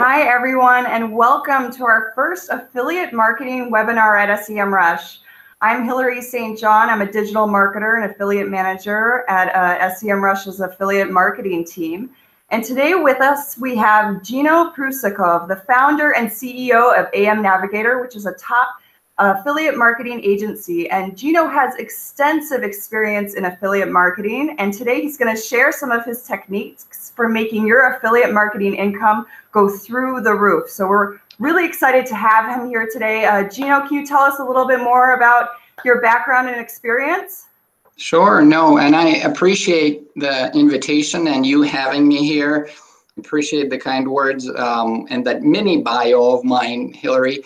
Hi, everyone, and welcome to our first affiliate marketing webinar at Semrush. I'm Hillary St. John. I'm a digital marketer and affiliate manager at Semrush's affiliate marketing team. And today with us, we have Gino Prusakov, the founder and CEO of AM Navigator, which is a top affiliate marketing agency. And Gino has extensive experience in affiliate marketing. And today he's going to share some of his techniques for making your affiliate marketing income go through the roof. So we're really excited to have him here today. Gino, can you tell us a little bit more about your background and experience? Sure, no, and I appreciate the invitation and you having me here. Appreciate the kind words and that mini bio of mine, Hillary.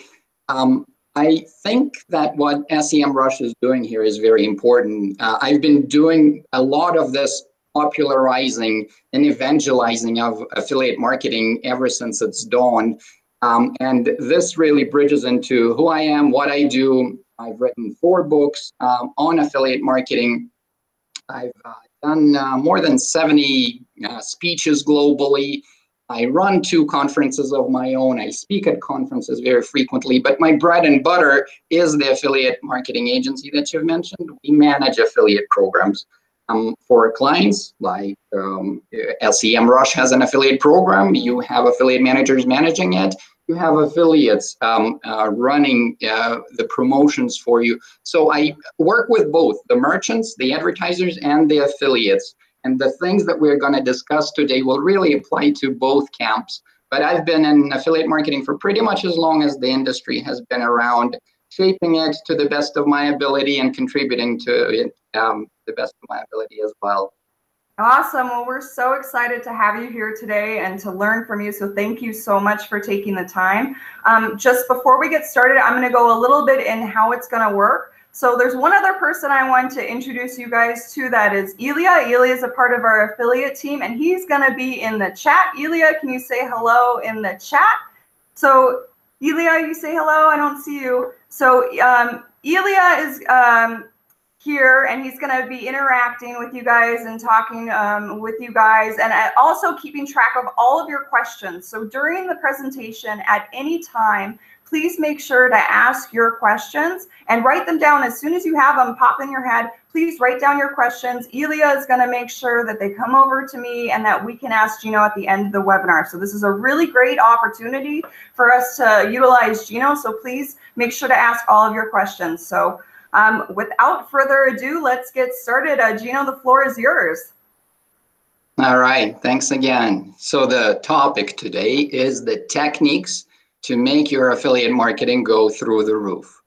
I think that what Semrush is doing here is very important. I've been doing a lot of this popularizing and evangelizing of affiliate marketing ever since its dawn. And this really bridges into who I am, what I do. I've written 4 books on affiliate marketing. I've done more than 70 speeches globally. I run 2 conferences of my own. I speak at conferences very frequently, but my bread and butter is the affiliate marketing agency that you've mentioned. We manage affiliate programs for clients like Semrush has an affiliate program. You have affiliate managers managing it. You have affiliates running the promotions for you. So I work with both the merchants, the advertisers, and the affiliates. And the things that we're going to discuss today will really apply to both camps. But I've been in affiliate marketing for pretty much as long as the industry has been around, shaping it to the best of my ability and contributing to it the best of my ability as well. Awesome. Well, we're so excited to have you here today and to learn from you. So thank you so much for taking the time. Just before we get started, I'm going to go a little bit in how it's going to work. So there's one other person I want to introduce you guys to, that is Ilya. Ilya is a part of our affiliate team, and he's going to be in the chat. Ilya, can you say hello in the chat? So Ilya, you say hello. I don't see you. So Ilya is here, and he's going to be interacting with you guys and talking with you guys, and also keeping track of all of your questions. So during the presentation at any time, please make sure to ask your questions and write them down as soon as you have them pop in your head. Please write down your questions. Ilya is going to make sure that they come over to me and that we can ask Gino at the end of the webinar. So this is a really great opportunity for us to utilize Gino. So please make sure to ask all of your questions. So without further ado, let's get started. Gino, the floor is yours. All right, thanks again. So the topic today is the techniques to make your affiliate marketing go through the roof.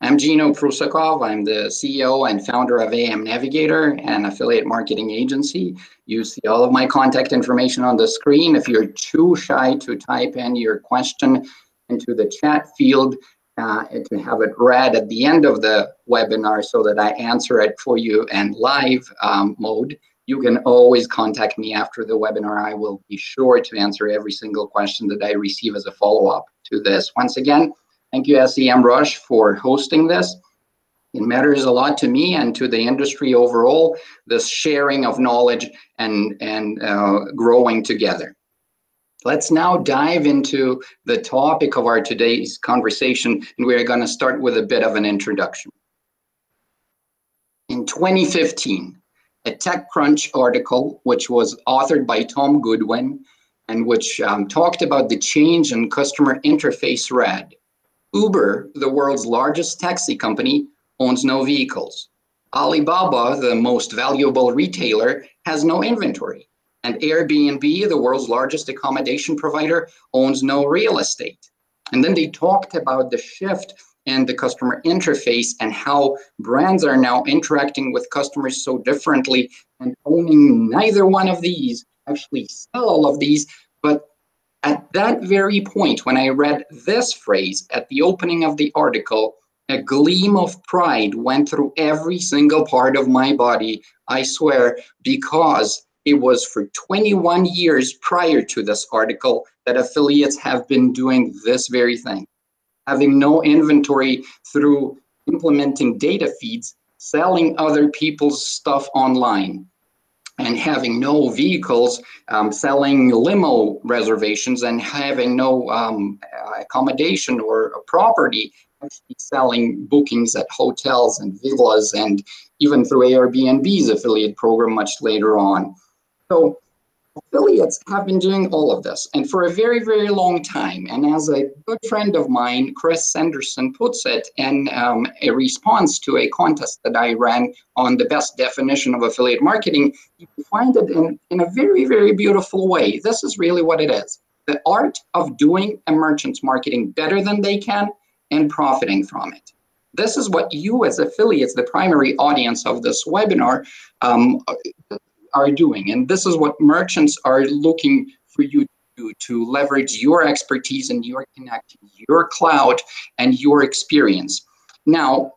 I'm Gino Prusakov. I'm the CEO and founder of AM Navigator, an affiliate marketing agency. You see all of my contact information on the screen. If you're too shy to type in your question into the chat field, to have it read at the end of the webinar so that I answer it for you in live mode, you can always contact me after the webinar. I will be sure to answer every single question that I receive as a follow-up to this. Once again, thank you, Semrush, for hosting this. It matters a lot to me and to the industry overall, this sharing of knowledge and growing together. Let's now dive into the topic of our today's conversation, and we're going to start with a bit of an introduction. In 2015, a TechCrunch article, which was authored by Tom Goodwin, and which talked about the change in customer interface, read, Uber, the world's largest taxi company, owns no vehicles. Alibaba, the most valuable retailer, has no inventory. And Airbnb, the world's largest accommodation provider, owns no real estate. And then they talked about the shift in the customer interface and how brands are now interacting with customers so differently, and owning neither one of these, actually sell all of these. But at that very point, when I read this phrase at the opening of the article, a gleam of pride went through every single part of my body, I swear, because it was for 21 years prior to this article that affiliates have been doing this very thing. Having no inventory through implementing data feeds, selling other people's stuff online. and having no vehicles, selling limo reservations and having no accommodation or property, actually selling bookings at hotels and villas, and even through Airbnb's affiliate program much later on. So affiliates have been doing all of this, and for a very, very long time. And as a good friend of mine, Chris Sanderson, puts it in a response to a contest that I ran on the best definition of affiliate marketing, you find it in a very, very beautiful way. This is really what it is: the art of doing a merchant's marketing better than they can and profiting from it. This is what you as affiliates, the primary audience of this webinar, are doing. And this is what merchants are looking for you to do, to leverage your expertise and your connecting, your cloud and your experience. Now,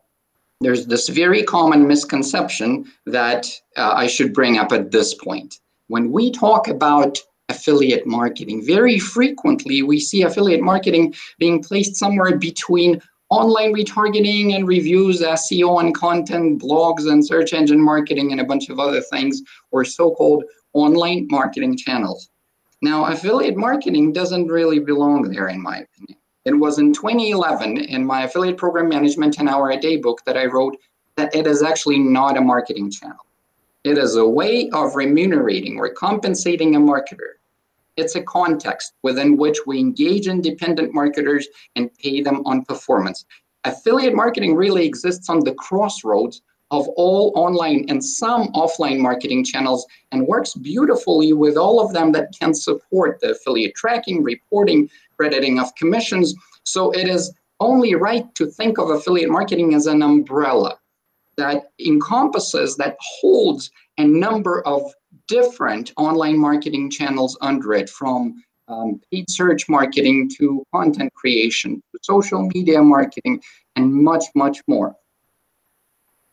there's this very common misconception that I should bring up at this point. When we talk about affiliate marketing, very frequently we see affiliate marketing being placed somewhere between online retargeting and reviews, SEO and content, blogs and search engine marketing, and a bunch of other things, or so-called online marketing channels. Now, affiliate marketing doesn't really belong there, in my opinion. It was in 2011 in my affiliate program management 10-hour-a-day book that I wrote that it is actually not a marketing channel. It is a way of remunerating or compensating a marketer. It's a context within which we engage independent marketers and pay them on performance. Affiliate marketing really exists on the crossroads of all online and some offline marketing channels, and works beautifully with all of them that can support the affiliate tracking, reporting, crediting of commissions. So it is only right to think of affiliate marketing as an umbrella that encompasses, that holds a number of different online marketing channels under it, from paid search marketing to content creation, to social media marketing, and much, much more.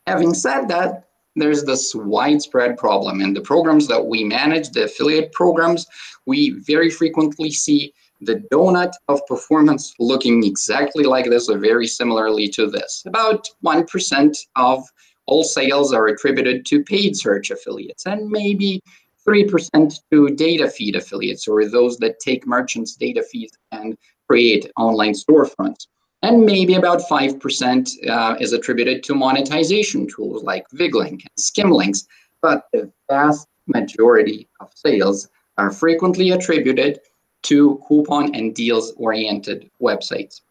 Having said that, there's this widespread problem. In the programs that we manage, the affiliate programs, we very frequently see the donut of performance looking exactly like this, or very similarly to this. About 1% of all sales are attributed to paid search affiliates, and maybe 3% to data feed affiliates, or those that take merchants' data feeds and create online storefronts. And maybe about 5% is attributed to monetization tools like VigLink and Skimlinks. But the vast majority of sales are frequently attributed to coupon and deals-oriented websites.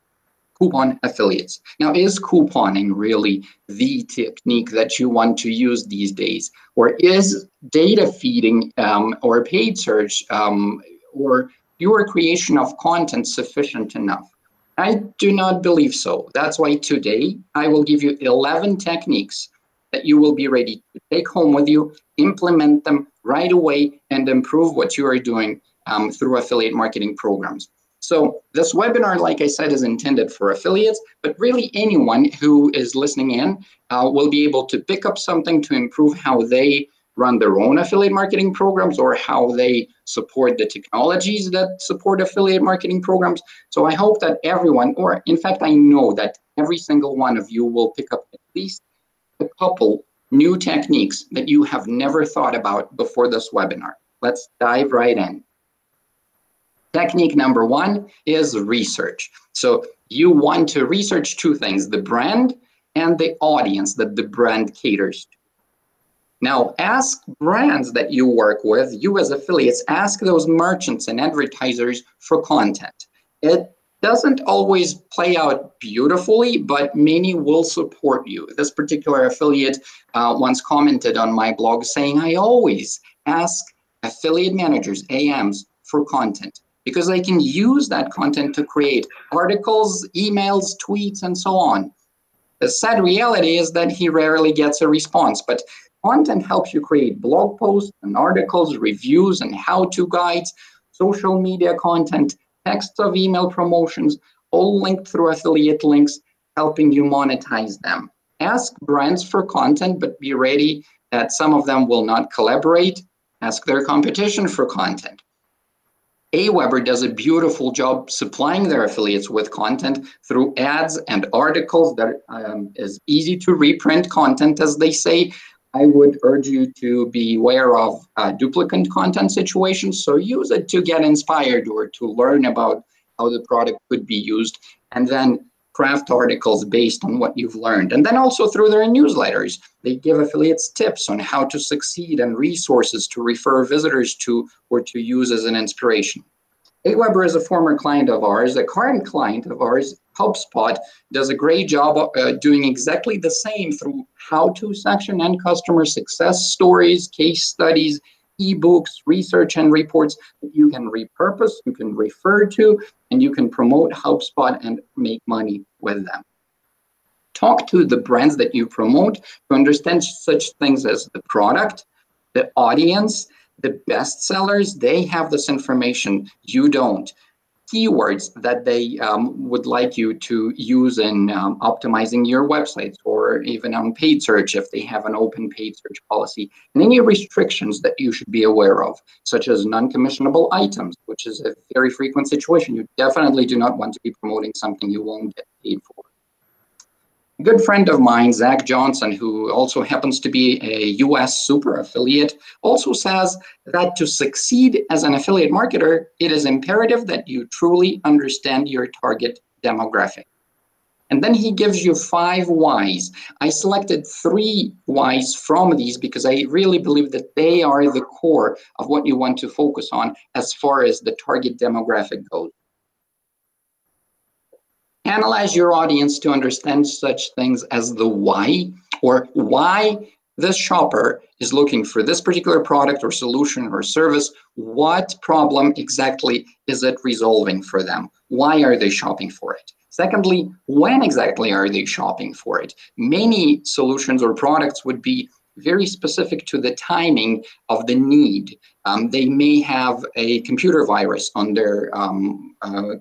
Coupon affiliates. Now, is couponing really the technique that you want to use these days? Or is data feeding or paid search or your creation of content sufficient enough? I do not believe so. That's why today I will give you 11 techniques that you will be ready to take home with you, implement them right away, and improve what you are doing through affiliate marketing programs. So this webinar, like I said, is intended for affiliates, but really anyone who is listening in will be able to pick up something to improve how they run their own affiliate marketing programs, or how they support the technologies that support affiliate marketing programs. So I hope that everyone, or in fact, I know that every single one of you will pick up at least a couple new techniques that you have never thought about before this webinar. Let's dive right in. Technique number one is research. So you want to research two things: the brand and the audience that the brand caters to. Now, ask brands that you work with, you as affiliates, ask those merchants and advertisers for content. It doesn't always play out beautifully, but many will support you. This particular affiliate once commented on my blog saying, I always ask affiliate managers, AMs, for content, because they can use that content to create articles, emails, tweets, and so on. The sad reality is that he rarely gets a response, but content helps you create blog posts and articles, reviews and how-to guides, social media content, texts of email promotions, all linked through affiliate links, helping you monetize them. Ask brands for content, but be ready that some of them will not collaborate. Ask their competition for content. Aweber does a beautiful job supplying their affiliates with content through ads and articles that is easy to reprint content, as they say, I would urge you to be aware of duplicate content situations. So use it to get inspired or to learn about how the product could be used, and then craft articles based on what you've learned. And then also through their newsletters, they give affiliates tips on how to succeed and resources to refer visitors to or to use as an inspiration. Aweber is a former client of ours. A current client of ours, HubSpot, does a great job doing exactly the same through how-to section and customer success stories, case studies, ebooks, research, and reports that you can repurpose, you can refer to, and you can promote HubSpot and make money with them. Talk to the brands that you promote to understand such things as the product, the audience, the best sellers. They have this information, you don't. Keywords that they would like you to use in optimizing your websites, or even on paid search if they have an open paid search policy, and any restrictions that you should be aware of, such as non-commissionable items, which is a very frequent situation. You definitely do not want to be promoting something you won't get paid for. A good friend of mine, Zach Johnson, who also happens to be a US super affiliate, also says that to succeed as an affiliate marketer, it is imperative that you truly understand your target demographic. And then he gives you 5 whys. I selected 3 whys from these because I really believe that they are the core of what you want to focus on as far as the target demographic goes. Analyze your audience to understand such things as the why, or why this shopper is looking for this particular product or solution or service. What problem exactly is it resolving for them? Why are they shopping for it? Secondly, when exactly are they shopping for it? Many solutions or products would be very specific to the timing of the need. They may have a computer virus on their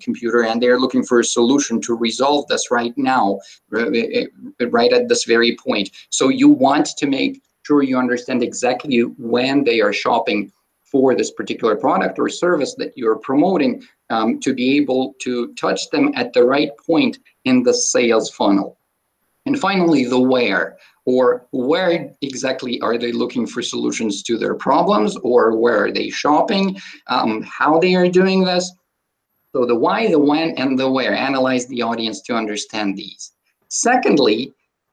computer, and they're looking for a solution to resolve this right now, right at this very point. So you want to make sure you understand exactly when they are shopping for this particular product or service that you're promoting, to be able to touch them at the right point in the sales funnel. And finally, the where, or where exactly are they looking for solutions to their problems, or where are they shopping, how they are doing this. So the why, the when, and the where. Analyze the audience to understand these. Secondly,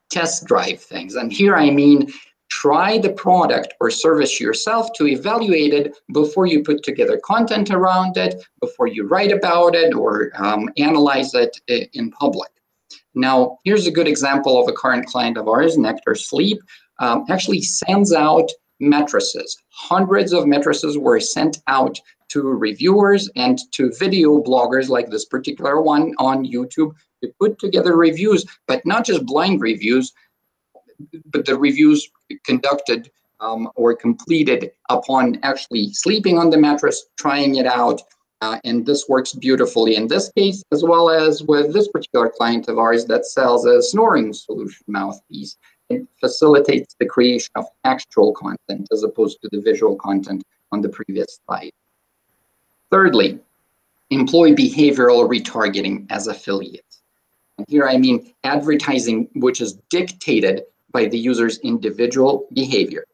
test drive things. And here I mean, try the product or service yourself to evaluate it before you put together content around it, before you write about it or analyze it in public. Now, here's a good example of a current client of ours, Nectar Sleep, actually sends out mattresses. Hundreds of mattresses were sent out to reviewers and to video bloggers like this particular one on YouTube to put together reviews, but not just blind reviews, but the reviews conducted or completed upon actually sleeping on the mattress, trying it out. And this works beautifully in this case, as well as with this particular client of ours that sells a snoring solution mouthpiece. It facilitates the creation of actual content as opposed to the visual content on the previous slide. Thirdly, employ behavioral retargeting as affiliates. And here I mean advertising which is dictated by the user's individual behavior.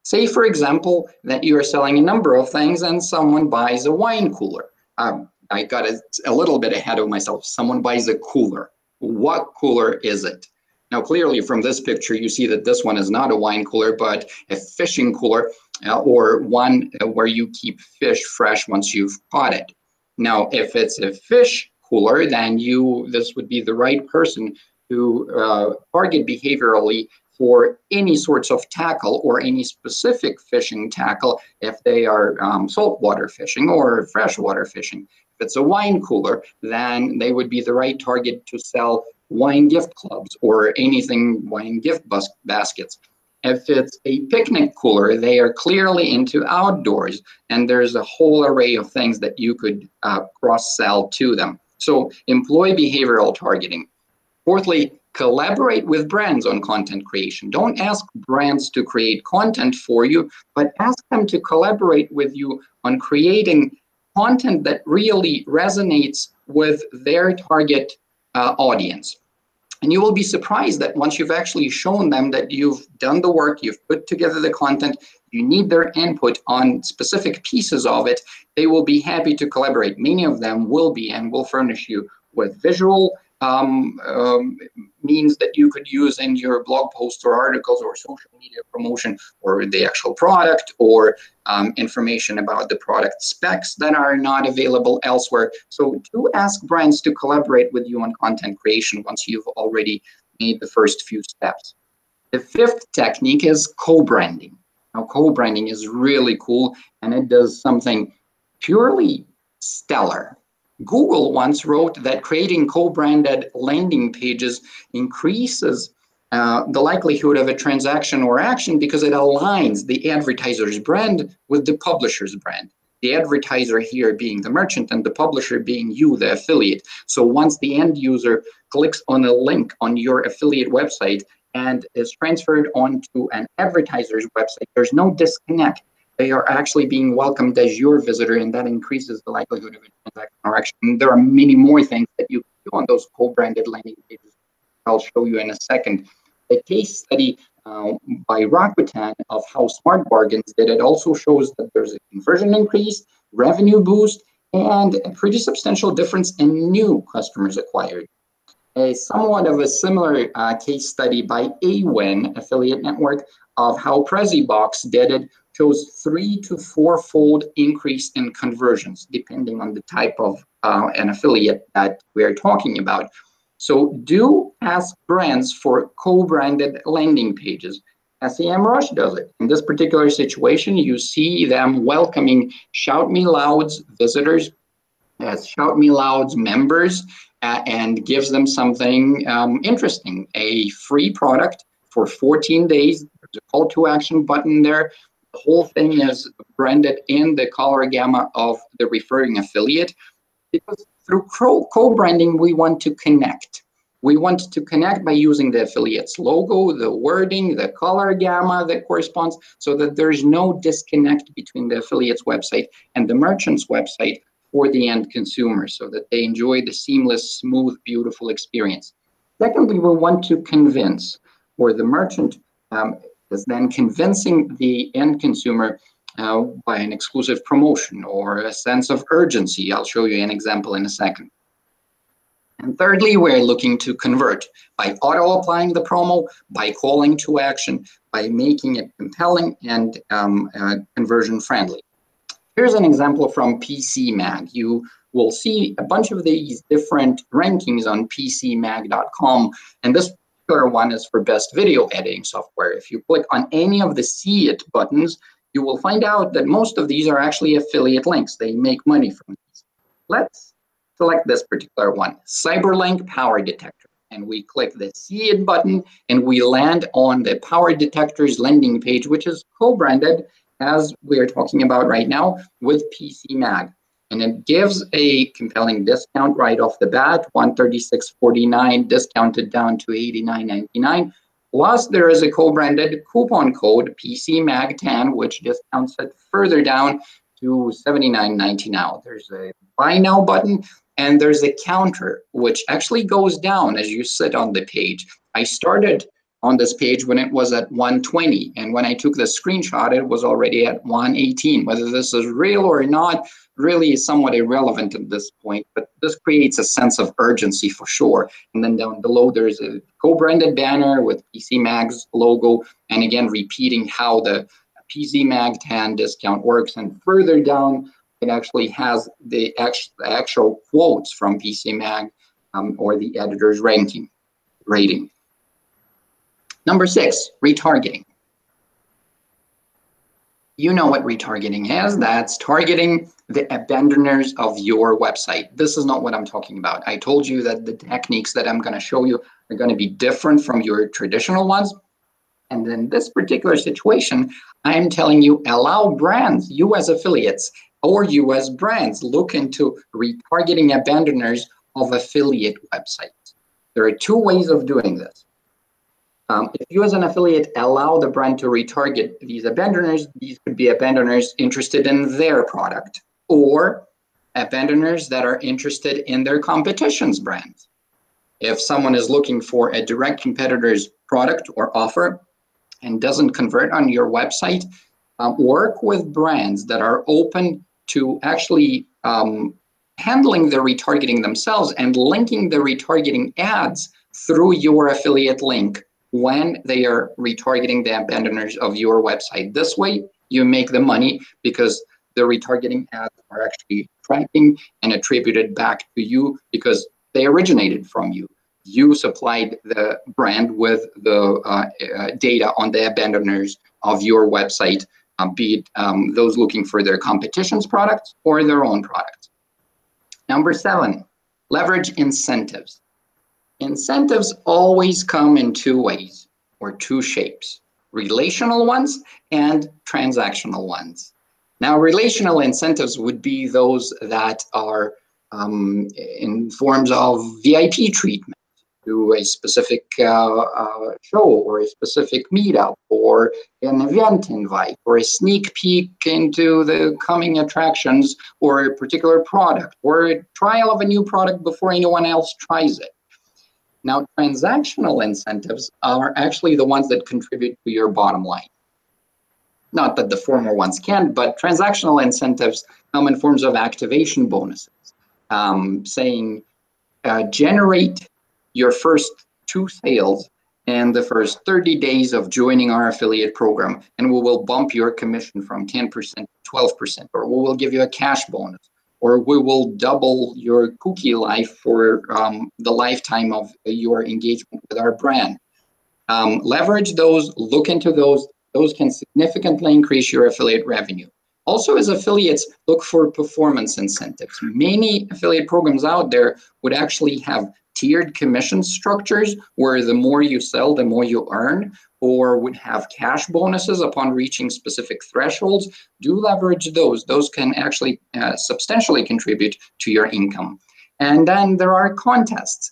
Say, for example, that you are selling a number of things and someone buys a wine cooler. I got a little bit ahead of myself. Someone buys a cooler. What cooler is it? Now, clearly from this picture, you see that this one is not a wine cooler, but a fishing cooler, or one where you keep fish fresh once you've caught it. Now, if it's a fish cooler, then this would be the right person to target behaviorally for any sorts of tackle or any specific fishing tackle if they are saltwater fishing or freshwater fishing. If it's a wine cooler, then they would be the right target to sell wine gift clubs or anything wine gift baskets. If it's a picnic cooler, they are clearly into outdoors, and there's a whole array of things that you could cross-sell to them. So employ behavioral targeting. Fourthly, collaborate with brands on content creation. Don't ask brands to create content for you, but ask them to collaborate with you on creating content that really resonates with their target audience. And you will be surprised that once you've actually shown them that you've done the work, you've put together the content, you need their input on specific pieces of it, they will be happy to collaborate. Many of them will be and will furnish you with visual means that you could use in your blog posts or articles or social media promotion, or the actual product, or information about the product specs that are not available elsewhere. So do ask brands to collaborate with you on content creation once you've already made the first few steps. The fifth technique is co-branding. Now, co-branding is really cool, and it does something purely stellar. Google once wrote that creating co-branded landing pages increases the likelihood of a transaction or action because it aligns the advertiser's brand with the publisher's brand. The advertiser here being the merchant and the publisher being you, the affiliate. So once the end user clicks on a link on your affiliate website and is transferred onto an advertiser's website, there's no disconnect. They are actually being welcomed as your visitor, and that increases the likelihood of a transaction or action. And there are many more things that you can do on those co-branded landing pages. I'll show you in a second. A case study by Rakuten of how Smart Bargains did it also shows that there's a conversion increase, revenue boost, and a pretty substantial difference in new customers acquired. A somewhat of a similar case study by AWIN affiliate network of how PreziBox did it shows 3 to 4-fold increase in conversions, depending on the type of an affiliate that we're talking about. So do ask brands for co-branded landing pages. Semrush does it. In this particular situation, you see them welcoming Shout Me Loud's visitors as Shout Me Loud's members and gives them something interesting, a free product for 14 days. There's a call to action button there. The whole thing is branded in the color gamma of the referring affiliate, because through co-branding, we want to connect. We want to connect by using the affiliate's logo, the wording, the color gamma that corresponds, so that there's no disconnect between the affiliate's website and the merchant's website for the end consumer, so that they enjoy the seamless, smooth, beautiful experience. Secondly, we want to convince, or the merchant is then convincing the end consumer by an exclusive promotion or a sense of urgency. I'll show you an example in a second. And thirdly, we're looking to convert by auto-applying the promo, by calling to action, by making it compelling and conversion-friendly. Here's an example from PCMag. You will see a bunch of these different rankings on PCMag.com, and this particular one is for best video editing software. If you click on any of the See It buttons, you will find out that most of these are actually affiliate links. They make money from these. Let's select this particular one, Cyberlink Power Detector. And we click the See It button, and we land on the Power Detector's landing page, which is co-branded, as we are talking about right now, with PCMag. And it gives a compelling discount right off the bat, $136.49 discounted down to $89.99. Plus, there is a co-branded coupon code, PCMAG10, which discounts it further down to $79.90 now. There's a Buy Now button, and there's a counter, which actually goes down as you sit on the page. I started on this page when it was at 120, and when I took the screenshot, it was already at 118. Whether this is real or not really is somewhat irrelevant at this point, but this creates a sense of urgency for sure. And then down below, there's a co-branded banner with PCMag's logo, and again, repeating how the PCMag 10 discount works. And further down, it actually has the actual quotes from PCMag or the editor's rating. Number 6, retargeting. You know what retargeting is. That's targeting the abandoners of your website. This is not what I'm talking about. I told you that the techniques that I'm going to show you are going to be different from your traditional ones. And in this particular situation, I'm telling you, allow brands, you as affiliates, or you as brands, look into retargeting abandoners of affiliate websites. There are 2 ways of doing this. If you as an affiliate allow the brand to retarget these abandoners, these could be abandoners interested in their product or abandoners that are interested in their competition's brands. If someone is looking for a direct competitor's product or offer and doesn't convert on your website, work with brands that are open to actually handling the retargeting themselves and linking the retargeting ads through your affiliate link when they are retargeting the abandoners of your website. This way, you make the money because the retargeting ads are actually tracking and attributed back to you because they originated from you. You supplied the brand with the data on the abandoners of your website, be it those looking for their competition's products or their own products. Number 7, leverage incentives. Incentives always come in 2 ways or 2 shapes, relational ones and transactional ones. Now, relational incentives would be those that are in forms of VIP treatment to a specific show or a specific meetup or an event invite or a sneak peek into the coming attractions or a particular product or a trial of a new product before anyone else tries it. Now, transactional incentives are actually the ones that contribute to your bottom line. Not that the former ones can't, but transactional incentives come in forms of activation bonuses, saying generate your first 2 sales in the first 30 days of joining our affiliate program, and we will bump your commission from 10% to 12%, or we will give you a cash bonus, or we will double your cookie life for the lifetime of your engagement with our brand. Leverage those, look into those. Those can significantly increase your affiliate revenue. Also, as affiliates, look for performance incentives. Many affiliate programs out there would actually have tiered commission structures where the more you sell, the more you earn, or would have cash bonuses upon reaching specific thresholds. Do leverage those. Those can actually substantially contribute to your income. And then there are contests.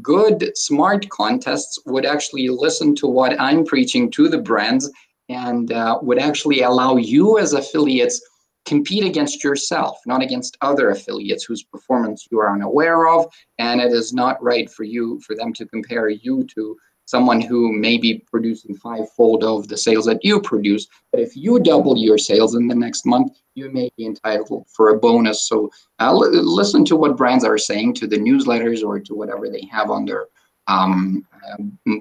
Good, smart contests would actually listen to what I'm preaching to the brands and would actually allow you as affiliates compete against yourself, not against other affiliates whose performance you are unaware of, and it is not right for them to compare you to someone who may be producing 5-fold of the sales that you produce. But if you double your sales in the next month, you may be entitled for a bonus. So listen to what brands are saying to the newsletters or to whatever they have on their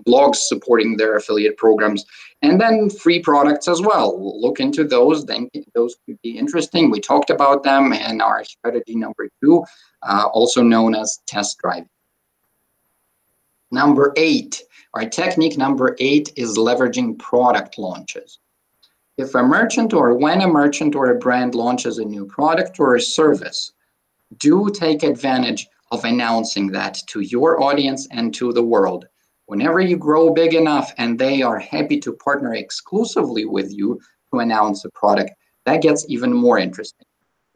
blogs supporting their affiliate programs. And then free products as well. Look into those. Then those could be interesting. We talked about them in our strategy number 2, also known as test driving. Number 8, our technique number 8 is leveraging product launches. If a merchant or when a merchant or a brand launches a new product or a service, do take advantage of announcing that to your audience and to the world. Whenever you grow big enough and they are happy to partner exclusively with you to announce a product, that gets even more interesting.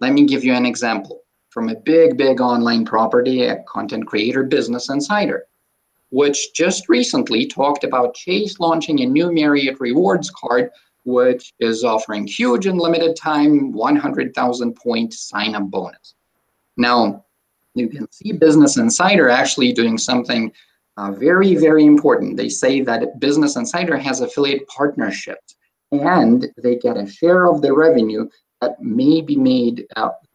Let me give you an example from a big online property, a content creator, Business Insider, which just recently talked about Chase launching a new Marriott Rewards card, which is offering huge and limited time 100,000 point sign-up bonus. Now, you can see Business Insider actually doing something very, very important. They say that Business Insider has affiliate partnerships, and they get a share of the revenue that may be made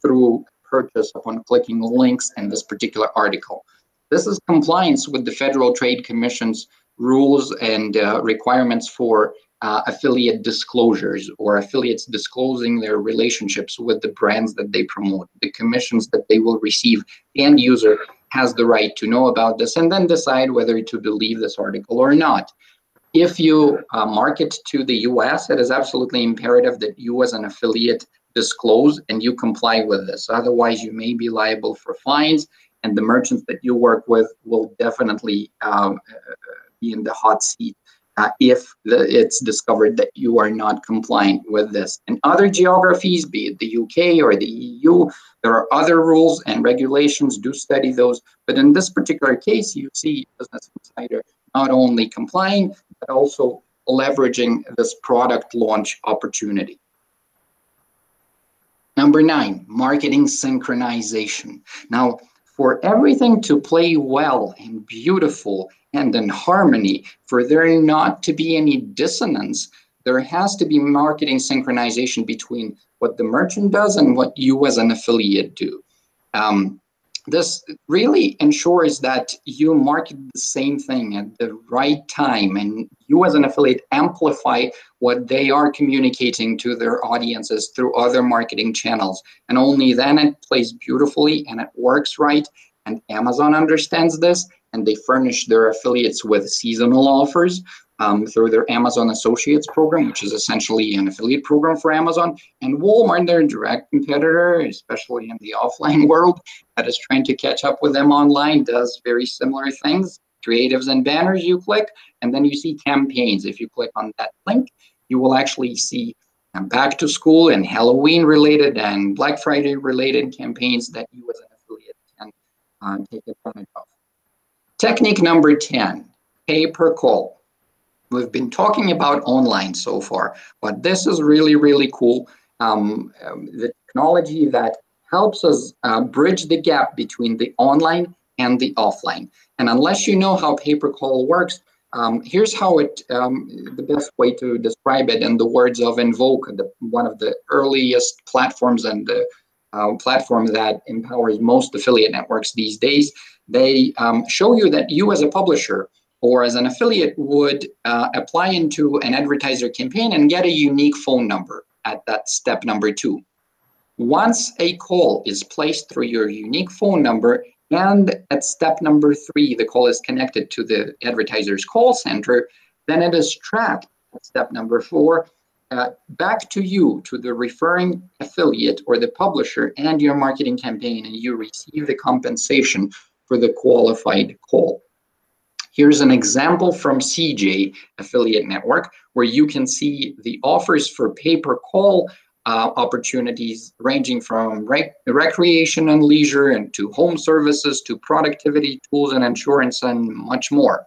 through purchase upon clicking links in this particular article. This is compliance with the Federal Trade Commission's rules and requirements for affiliate disclosures, or affiliates disclosing their relationships with the brands that they promote, the commissions that they will receive. The end user has the right to know about this and then decide whether to believe this article or not. If you market to the US, it is absolutely imperative that you as an affiliate disclose and you comply with this. Otherwise, you may be liable for fines, and the merchants that you work with will definitely be in the hot seat if it's discovered that you are not compliant with this. In other geographies, be it the UK or the EU, there are other rules and regulations. Do study those. But in this particular case, you see Business Insider not only complying, but also leveraging this product launch opportunity. Number 9, marketing synchronization. Now, for everything to play well and beautiful and in harmony, for there not to be any dissonance, there has to be marketing synchronization between what the merchant does and what you as an affiliate do. This really ensures that you market the same thing at the right time, and you as an affiliate amplify what they are communicating to their audiences through other marketing channels. And only then it plays beautifully and it works right. And Amazon understands this, and they furnish their affiliates with seasonal offers through their Amazon Associates program, which is essentially an affiliate program for Amazon. And Walmart, their direct competitor, especially in the offline world, that is trying to catch up with them online, does very similar things. Creatives and banners you click, and then you see campaigns. If you click on that link, you will actually see back to school and Halloween related and Black Friday related campaigns that you as an affiliate can take advantage of. Technique number 10, pay per call. We've been talking about online so far, but this is really, really cool. The technology that helps us bridge the gap between the online and the offline. And unless you know how pay-per-call works, here's how the best way to describe it in the words of Invoke, one of the earliest platforms and the platform that empowers most affiliate networks these days. They show you that you as a publisher or as an affiliate would apply into an advertiser campaign and get a unique phone number at that step number 2. Once a call is placed through your unique phone number, and at step number 3, the call is connected to the advertiser's call center, then it is tracked at step number 4 back to you, to the referring affiliate or the publisher and your marketing campaign, and you receive the compensation for the qualified call. Here's an example from CJ Affiliate Network, where you can see the offers for pay-per-call opportunities ranging from recreation and leisure and to home services to productivity tools and insurance and much more.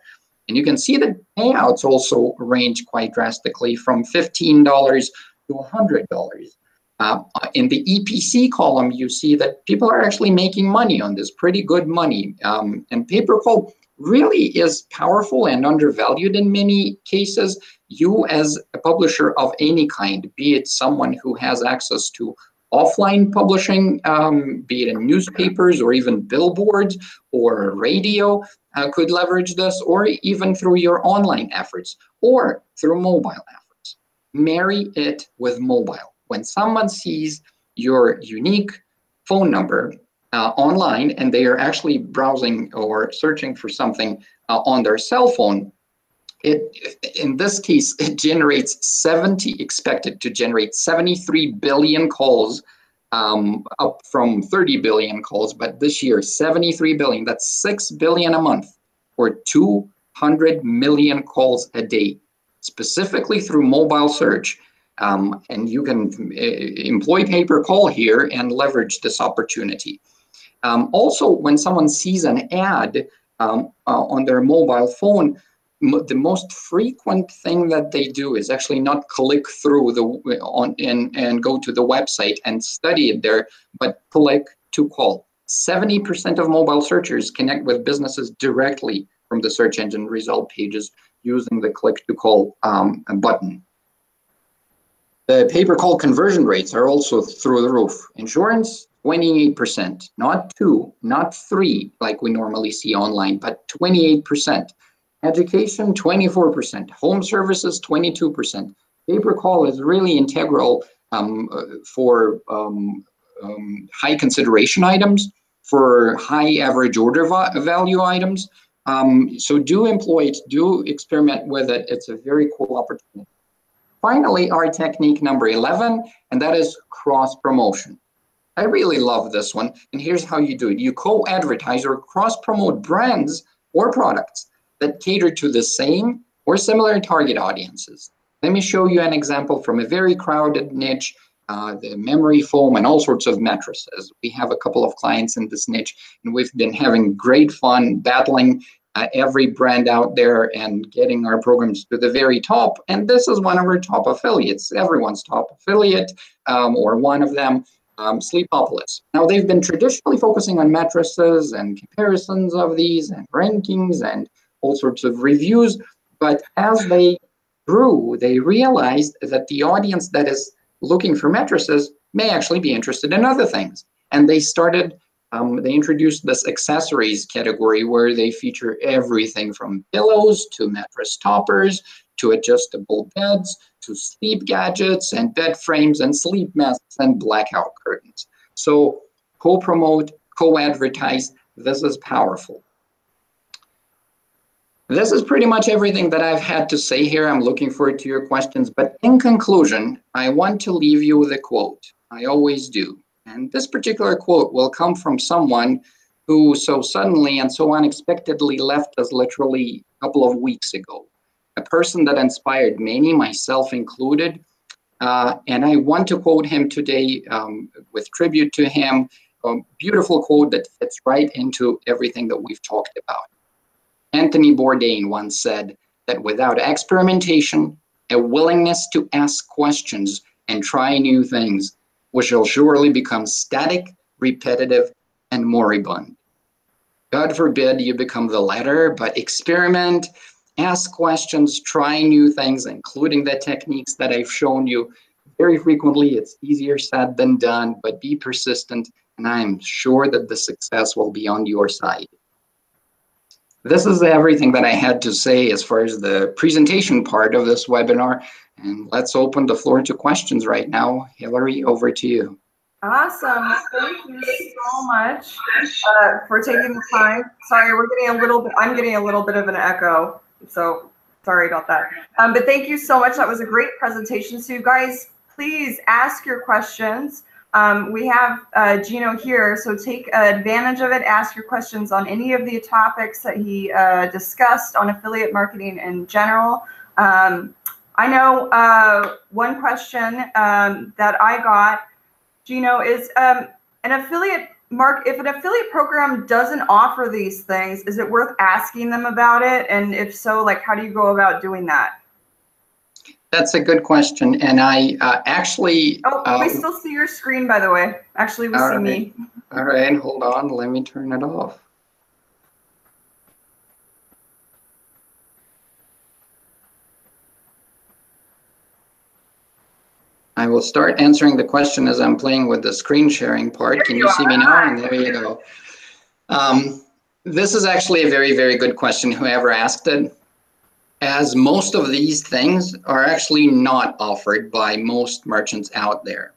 And you can see that payouts also range quite drastically from $15 to $100. In the EPC column, you see that people are actually making money on this, pretty good money. And pay-per-call really is powerful and undervalued in many cases. You as a publisher of any kind, be it someone who has access to offline publishing, be it in newspapers or even billboards or radio, could leverage this, or even through your online efforts or through mobile efforts. Marry it with mobile. When someone sees your unique phone number online and they are actually browsing or searching for something on their cell phone, in this case, it generates expected to generate 73 billion calls, up from 30 billion calls, but this year, 73 billion, that's 6 billion a month, or 200 million calls a day, specifically through mobile search. And you can employ pay-per-call here and leverage this opportunity. Also, when someone sees an ad on their mobile phone, the most frequent thing that they do is actually not click through and go to the website and study it there, but click to call. 70% of mobile searchers connect with businesses directly from the search engine result pages using the click to call button. The pay-per-call conversion rates are also through the roof. Insurance, 28%, not 2, not 3, like we normally see online, but 28%. Education, 24%. Home services, 22%. Pay-per-call is really integral for high consideration items, for high average order value items. So do employ it, do experiment with it. It's a very cool opportunity. Finally, our technique number 11, and that is cross-promotion. I really love this one, and here's how you do it. You co-advertise or cross-promote brands or products that cater to the same or similar target audiences. Let me show you an example from a very crowded niche, the memory foam and all sorts of mattresses. We have a couple of clients in this niche, and we've been having great fun battling every brand out there and getting our programs to the very top. And this is one of our top affiliates, everyone's top affiliate, or one of them. Sleepopolis. Now, they've been traditionally focusing on mattresses and comparisons of these and rankings and all sorts of reviews, but as they grew, they realized that the audience that is looking for mattresses may actually be interested in other things. And they started, they introduced this accessories category where they feature everything from pillows to mattress toppers to adjustable beds to sleep gadgets and bed frames and sleep masks and blackout curtains. So co-promote, co-advertise, this is powerful. This is pretty much everything that I've had to say here. I'm looking forward to your questions, but in conclusion, I want to leave you with a quote. I always do. And this particular quote will come from someone who so suddenly and so unexpectedly left us literally a couple of weeks ago. A person that inspired many, myself included. And I want to quote him today with tribute to him. A beautiful quote that fits right into everything that we've talked about. Anthony Bourdain once said that without experimentation, a willingness to ask questions and try new things, we shall surely become static, repetitive, and moribund. God forbid you become the latter, but experiment, ask questions, try new things, including the techniques that I've shown you. Very frequently, it's easier said than done, but be persistent, and I'm sure that the success will be on your side. This is everything that I had to say as far as the presentation part of this webinar, and let's open the floor to questions right now. Hillary, over to you. Awesome. Thank you so much for taking the time. Sorry, I'm getting a little bit of an echo, so sorry about that. But thank you so much. That was a great presentation. So you guys, please ask your questions. We have Gino here, so take advantage of it. Ask your questions on any of the topics that he discussed on affiliate marketing in general. I know one question that I got, Gino, is if an affiliate program doesn't offer these things, is it worth asking them about it? And if so, like, how do you go about doing that? That's a good question, and I actually... we still see your screen, by the way. Actually, we see me. All right, hold on. Let me turn it off. I will start answering the question as I'm playing with the screen sharing part. Can you see me now? And there you go. This is actually a very, very good question, whoever asked it, as most of these things are actually not offered by most merchants out there.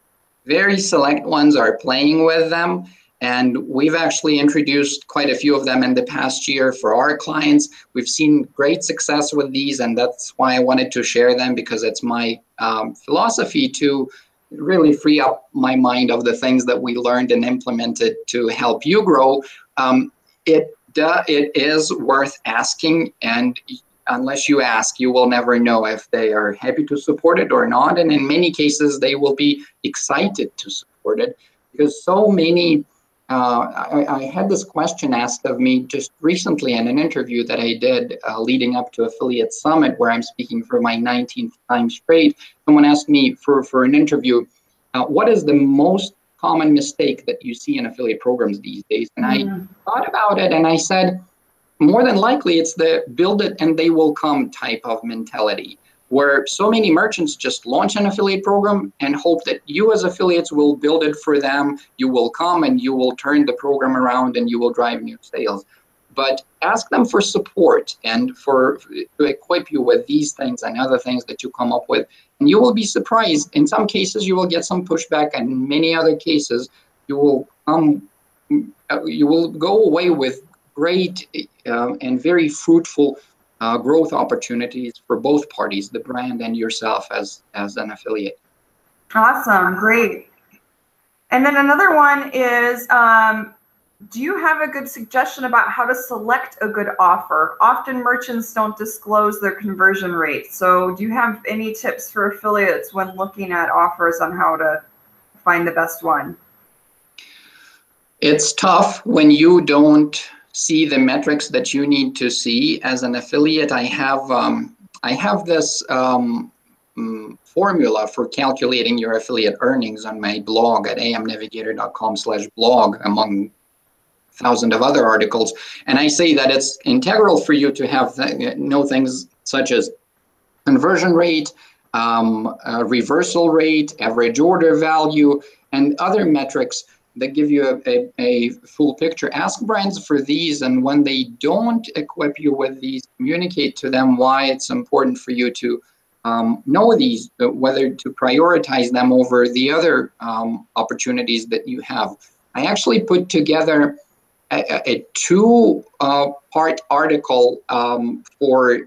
Very select ones are playing with them, and we've actually introduced quite a few of them in the past year for our clients. We've seen great success with these, and that's why I wanted to share them, because it's my philosophy to really free up my mind of the things that we learned and implemented to help you grow. It is worth asking, and unless you ask, you will never know if they are happy to support it or not. And in many cases, they will be excited to support it, because so many, I had this question asked of me just recently in an interview that I did leading up to Affiliate Summit, where I'm speaking for my 19th time straight. Someone asked me for an interview, what is the most common mistake that you see in affiliate programs these days? And I thought about it, and I said, more than likely, it's the build it and they will come type of mentality, where so many merchants just launch an affiliate program and hope that you as affiliates will build it for them. You will come and you will turn the program around and you will drive new sales. But ask them for support and to equip you with these things and other things that you come up with. And you will be surprised. In some cases, you will get some pushback, and in many other cases, you will go away with great and very fruitful growth opportunities for both parties, the brand and yourself as an affiliate. Awesome, great. And then another one is, do you have a good suggestion about how to select a good offer? Often merchants don't disclose their conversion rate. So do you have any tips for affiliates when looking at offers on how to find the best one? It's tough when you don't see the metrics that you need to see as an affiliate. I have this formula for calculating your affiliate earnings on my blog at amnavigator.com/blog, among thousands of other articles. And I say that it's integral for you to have know things such as conversion rate, reversal rate, average order value, and other metrics that give you a full picture. Ask brands for these, and when they don't equip you with these, communicate to them why it's important for you to know these, whether to prioritize them over the other opportunities that you have. I actually put together a two-part article for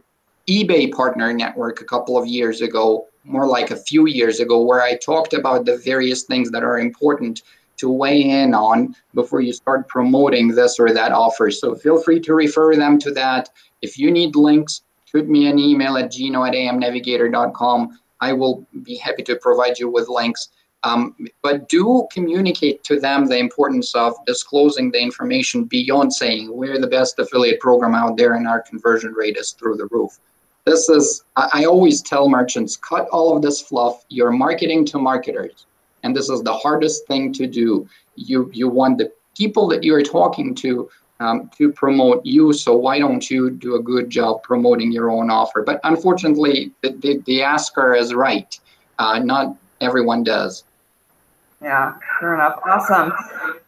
eBay Partner Network a couple of years ago, more like a few years ago, where I talked about the various things that are important to weigh in on before you start promoting this or that offer. So feel free to refer them to that. If you need links, shoot me an email at gino@amnavigator.com. I will be happy to provide you with links. But do communicate to them the importance of disclosing the information beyond saying we're the best affiliate program out there and our conversion rate is through the roof. This is, I always tell merchants, cut all of this fluff. You're marketing to marketers, and this is the hardest thing to do. You want the people that you're talking to promote you, so why don't you do a good job promoting your own offer? But unfortunately, the asker is right. Not everyone does. Yeah, fair enough. Awesome.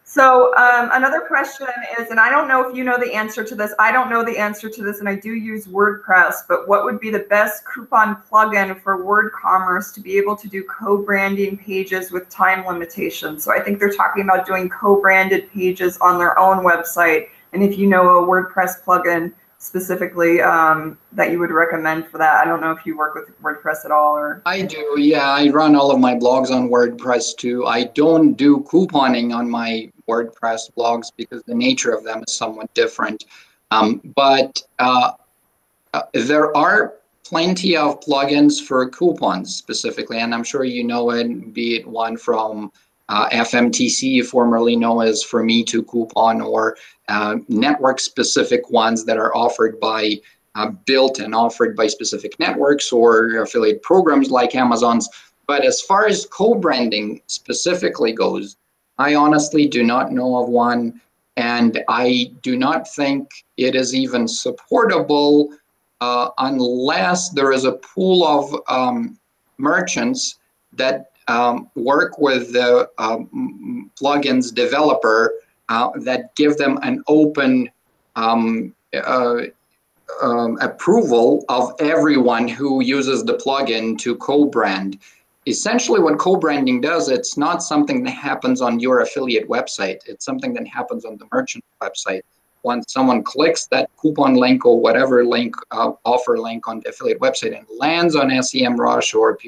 So another question is, and I don't know if you know the answer to this. I don't know the answer to this, and I do use WordPress, but what would be the best coupon plugin for WordCommerce to be able to do co-branding pages with time limitations? So I think they're talking about doing co-branded pages on their own website. And if you know a WordPress plugin specifically that you would recommend for that. I don't know if you work with WordPress at all, or I do. Yeah, I run all of my blogs on WordPress too. I don't do couponing on my WordPress blogs because the nature of them is somewhat different. But there are plenty of plugins for coupons specifically, and I'm sure you know it, be it one from FMTC, formerly known as For Me to Coupon, or network-specific ones that are offered by built and offered by specific networks or affiliate programs like Amazon's. But as far as co-branding specifically goes, I honestly do not know of one, and I do not think it is even supportable unless there is a pool of merchants that work with the plugins developer that give them an open approval of everyone who uses the plugin to co-brand. Essentially what co-branding does, it's not something that happens on your affiliate website. It's something that happens on the merchant website. Once someone clicks that coupon link or whatever link, offer link on the affiliate website and lands on Semrush or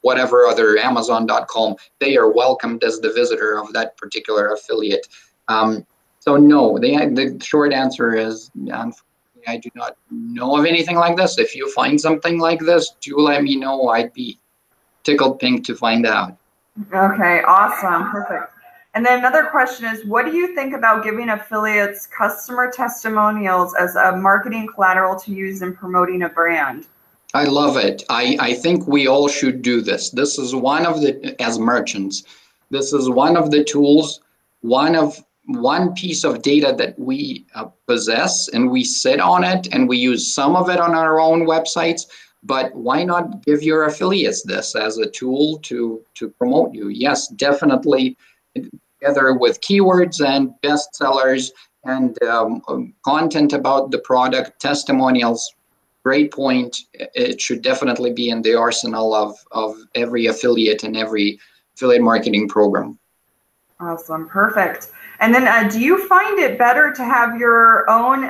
whatever other Amazon.com, they are welcomed as the visitor of that particular affiliate. So no, the short answer is, unfortunately, I do not know of anything like this. If you find something like this, do let me know. I'd be tickled pink to find out. Okay, awesome, perfect. And then another question is, what do you think about giving affiliates customer testimonials as a marketing collateral to use in promoting a brand? I love it. I think we all should do this. This is one of the, as merchants, this is one of the tools, one piece of data that we possess, and we sit on it, and we use some of it on our own websites. But why not give your affiliates this as a tool to promote you? Yes, definitely, together with keywords and bestsellers and content about the product, testimonials. Great point. It should definitely be in the arsenal of every affiliate and every affiliate marketing program. Awesome, perfect. And then do you find it better to have your own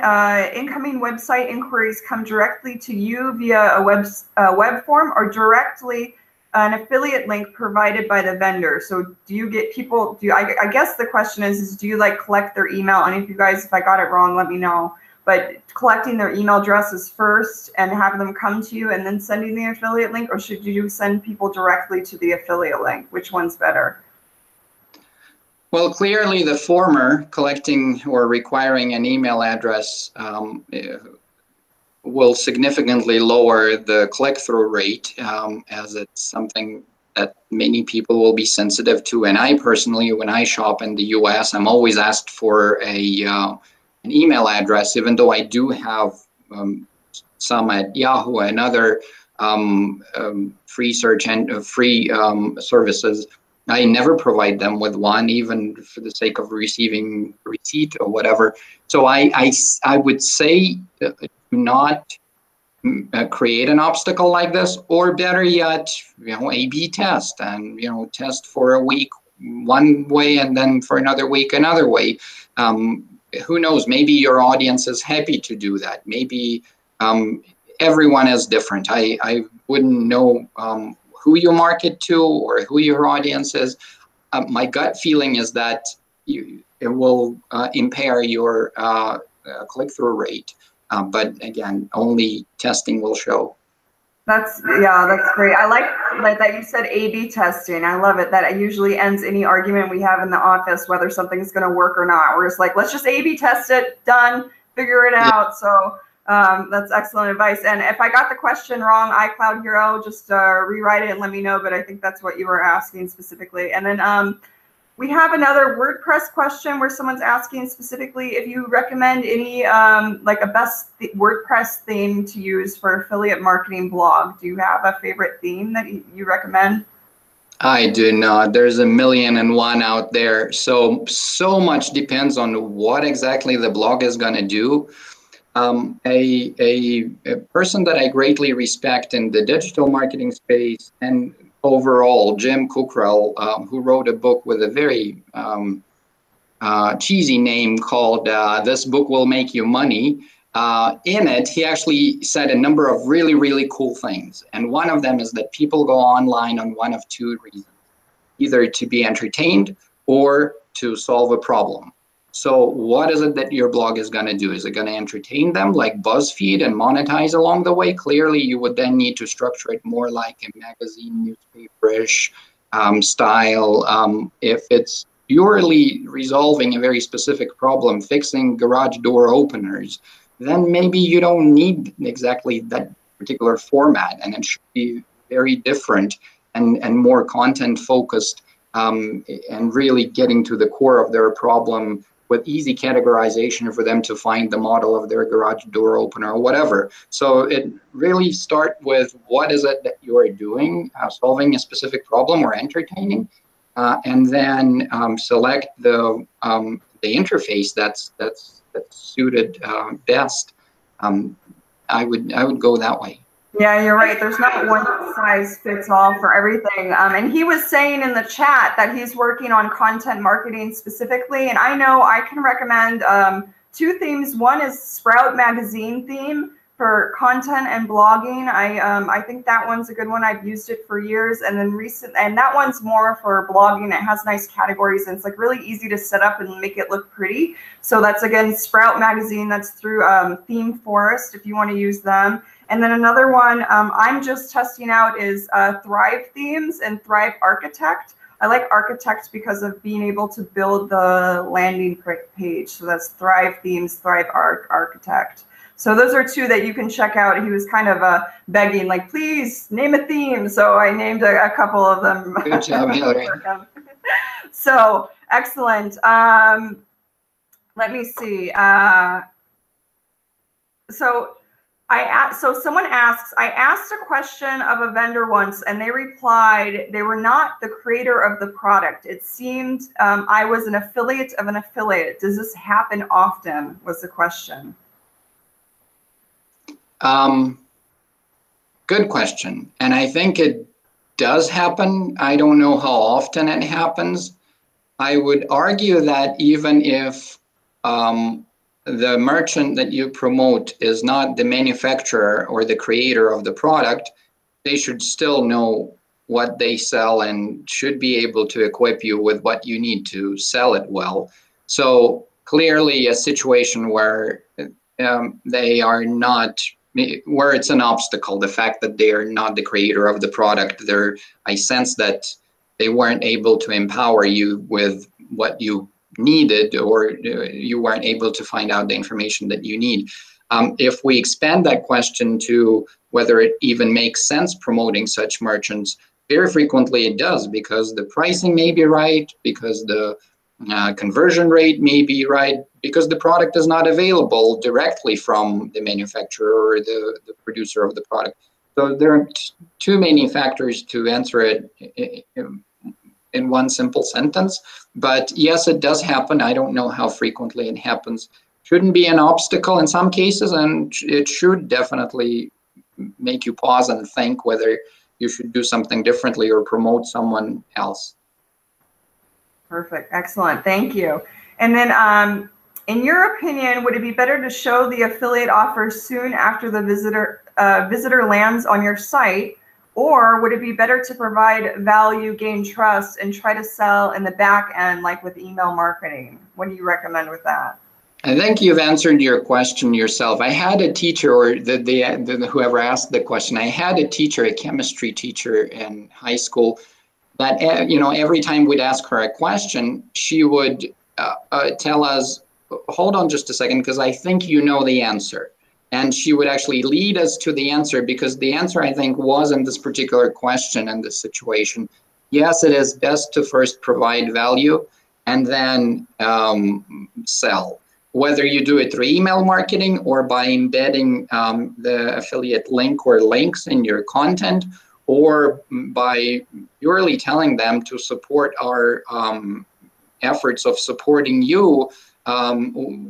incoming website inquiries come directly to you via a web form, or directly an affiliate link provided by the vendor? So do you get people, I guess the question is do you like collect their email? And if you guys, if I got it wrong, let me know. But collecting their email addresses first and have them come to you and then sending the affiliate link, or should you send people directly to the affiliate link? Which one's better? Well, clearly the former, collecting or requiring an email address, will significantly lower the click-through rate, as it's something that many people will be sensitive to. And I personally, when I shop in the US, I'm always asked for an email address, even though I do have some at Yahoo and other free search and free services. I never provide them with one, even for the sake of receiving a receipt or whatever. So I would say do not create an obstacle like this, or better yet, A/B test, and test for a week one way and then for another week another way. Who knows? Maybe your audience is happy to do that. Maybe everyone is different. I wouldn't know who you market to or who your audience is. My gut feeling is that it will impair your click-through rate. But again, only testing will show. That's great. I like that you said A/B testing. I love it. That usually ends any argument we have in the office, whether something's going to work or not. We're just like, let's just A/B test it, done, figure it out. So that's excellent advice. And if I got the question wrong, iCloud Hero, just rewrite it and let me know. But I think that's what you were asking specifically. And then we have another WordPress question where someone's asking specifically if you recommend any like a best WordPress theme to use for affiliate marketing blog. Do you have a favorite theme that you recommend? I do not. There's a million and one out there. So much depends on what exactly the blog is going to do. A person that I greatly respect in the digital marketing space and overall, Jim Cockrell, who wrote a book with a very cheesy name called This Book Will Make You Money. In it, he actually said a number of really, really cool things. And one of them is that people go online on one of two reasons, either to be entertained or to solve a problem. So what is it that your blog is going to do? Is it going to entertain them like BuzzFeed and monetize along the way? Clearly, you would then need to structure it more like a magazine, newspaper-ish style. If it's purely resolving a very specific problem, fixing garage door openers, then maybe you don't need exactly that particular format, and it should be very different and more content-focused, and really getting to the core of their problem with easy categorization for them to find the model of their garage door opener or whatever. So it really start with what is it that you are doing, solving a specific problem or entertaining, and then select the interface that's suited best. I would go that way. Yeah, you're right. There's not one size fits all for everything. And he was saying in the chat that he's working on content marketing specifically. And I know I can recommend two themes. One is Sprout Magazine theme for content and blogging. I think that one's a good one. I've used it for years. And then and that one's more for blogging. It has nice categories and it's like really easy to set up and make it look pretty. So that's again Sprout Magazine. That's through Theme Forest if you want to use them. And then another one I'm just testing out is Thrive Themes and Thrive Architect. I like Architect because of being able to build the landing page. So that's Thrive Themes, Thrive Architect. So those are two that you can check out. He was kind of begging, like, please name a theme. So I named a couple of them. Good job, Hillary. So excellent. Let me see. So someone asks, I asked a question of a vendor once and they replied they were not the creator of the product. It seemed I was an affiliate of an affiliate. Does this happen often, was the question. Good question. And I think it does happen. I don't know how often it happens. I would argue that even if the merchant that you promote is not the manufacturer or the creator of the product, they should still know what they sell and should be able to equip you with what you need to sell it well. So clearly a situation where they are not, where it's an obstacle, the fact that they are not the creator of the product, I sense that they weren't able to empower you with what you needed, or you weren't able to find out the information that you need. If we expand that question to whether it even makes sense promoting such merchants, very frequently it does, because the pricing may be right, because the conversion rate may be right, because the product is not available directly from the manufacturer or the producer of the product. So there are too many factors to answer it in one simple sentence. But yes, it does happen. I don't know how frequently it happens. Shouldn't be an obstacle in some cases, and it should definitely make you pause and think whether you should do something differently or promote someone else. Perfect. Excellent. Thank you. And then in your opinion, would it be better to show the affiliate offer soon after the visitor lands on your site, or would it be better to provide value, gain trust, and try to sell in the back end, like with email marketing? What do you recommend with that? I think you've answered your question yourself. I had a teacher, or whoever asked the question, I had a teacher, a chemistry teacher in high school, that every time we'd ask her a question, she would tell us, hold on just a second, because I think you know the answer. And she would actually lead us to the answer, because the answer, I think, was in this particular question and this situation. Yes, it is best to first provide value and then sell. Whether you do it through email marketing or by embedding the affiliate link or links in your content, or by purely telling them to support our efforts of supporting you,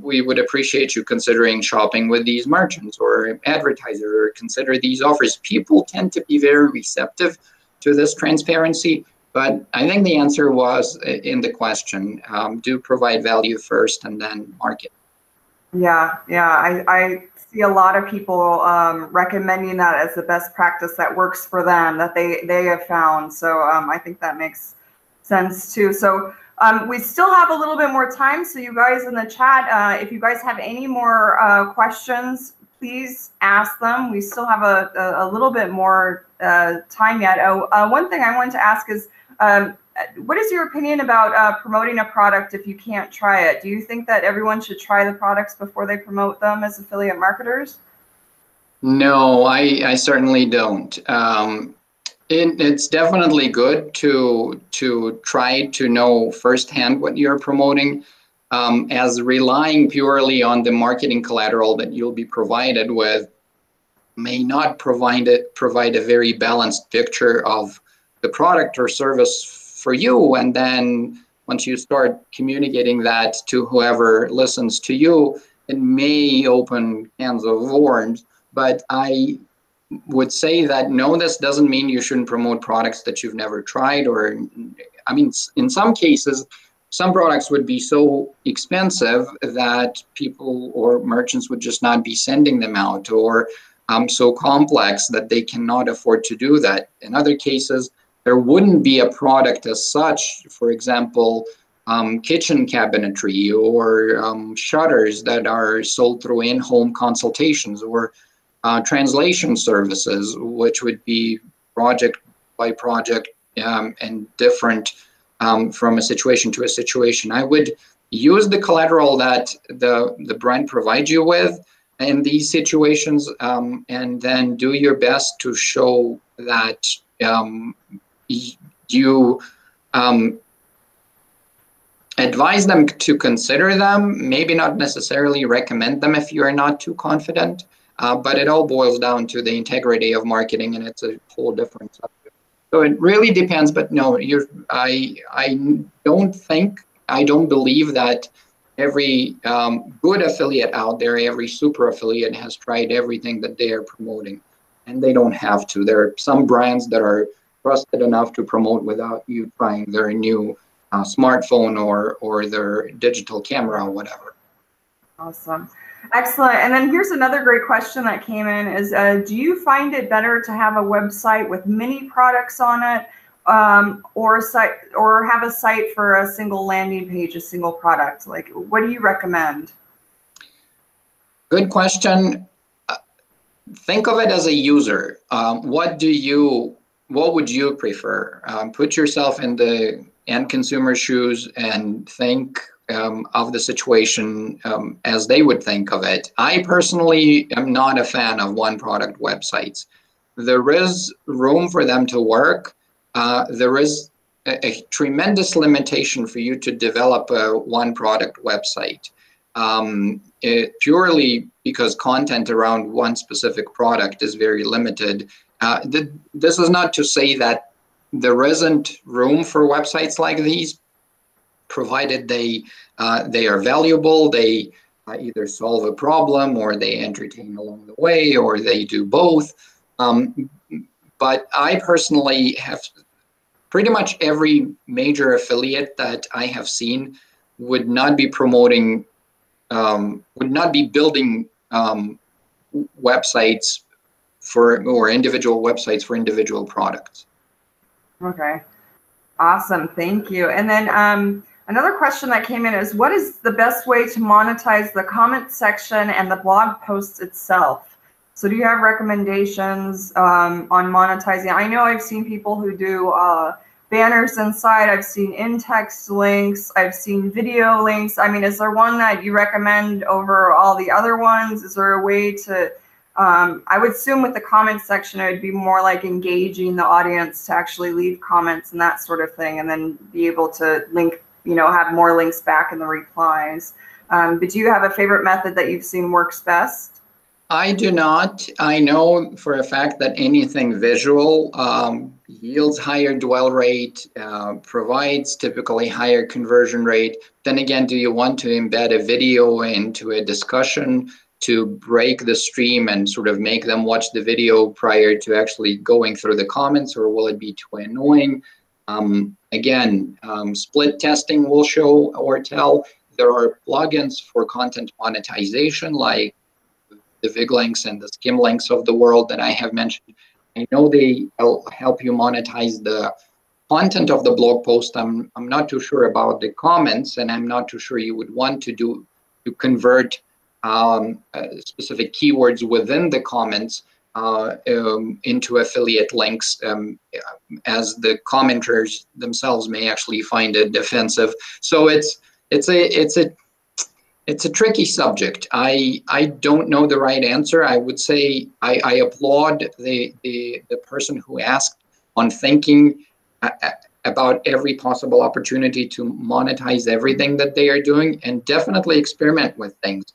we would appreciate you considering shopping with these merchants or advertisers, or consider these offers. People tend to be very receptive to this transparency, but I think the answer was in the question, do provide value first and then market. Yeah, I see a lot of people recommending that as the best practice that works for them, that they have found. So I think that makes sense too. So we still have a little bit more time. So you guys in the chat, if you guys have any more questions, please ask them. We still have a little bit more time yet. One thing I wanted to ask is, what is your opinion about promoting a product if you can't try it? Do you think that everyone should try the products before they promote them as affiliate marketers? No, I certainly don't. It's definitely good to try to know firsthand what you're promoting, as relying purely on the marketing collateral that you'll be provided with may not provide a very balanced picture of the product or service for you. And then once you start communicating that to whoever listens to you, it may open cans of worms. But I would say that no, this doesn't mean you shouldn't promote products that you've never tried. Or, I mean, in some cases, some products would be so expensive that people or merchants would just not be sending them out, or so complex that they cannot afford to do that. In other cases, there wouldn't be a product as such, for example, kitchen cabinetry or shutters that are sold through in-home consultations, or translation services, which would be project by project and different from a situation to a situation. I would use the collateral that the brand provides you with in these situations, and then do your best to show that you advise them to consider them, maybe not necessarily recommend them if you are not too confident, but it all boils down to the integrity of marketing, and it's a whole different subject. So it really depends, but no, I don't believe that every good affiliate out there, every super affiliate has tried everything that they are promoting, and they don't have to. There are some brands that are trusted enough to promote without you trying their new smartphone or their digital camera or whatever. Awesome. Excellent. And then here's another great question that came in is, do you find it better to have a website with many products on it, or have a site for a single landing page, a single product? Like, what do you recommend? Good question. Think of it as a user. What would you prefer? Put yourself in the end consumer shoes and think of the situation as they would think of it. I personally am not a fan of one-product websites. There is room for them to work. There is a tremendous limitation for you to develop a one-product website, purely because content around one specific product is very limited. This is not to say that there isn't room for websites like these, provided they are valuable, they either solve a problem or they entertain along the way, or they do both. But I personally have pretty much every major affiliate that I have seen would not be promoting, would not be building websites or individual websites for individual products. Okay, awesome, thank you. And then another question that came in is, what is the best way to monetize the comment section and the blog post itself? So do you have recommendations on monetizing? I know I've seen people who do banners inside. I've seen in-text links. I've seen video links. I mean, is there one that you recommend over all the other ones? Is there a way to, I would assume with the comment section, it would be more like engaging the audience to actually leave comments and that sort of thing, and then be able to link, you know, have more links back in the replies. But do you have a favorite method that you've seen works best? I do not. I know for a fact that anything visual yields higher dwell rate, provides typically higher conversion rate. Then again, do you want to embed a video into a discussion to break the stream and sort of make them watch the video prior to actually going through the comments, or will it be too annoying? Again, split testing will show or tell. There are plugins for content monetization, like the VIG links and the skim links of the world that I have mentioned. I know they help you monetize the content of the blog post. I'm not too sure about the comments, and I'm not too sure you would want to convert specific keywords within the comments into affiliate links, as the commenters themselves may actually find it offensive. So it's a tricky subject. I don't know the right answer. I would say I applaud the person who asked on thinking about every possible opportunity to monetize everything that they are doing, and definitely experiment with things.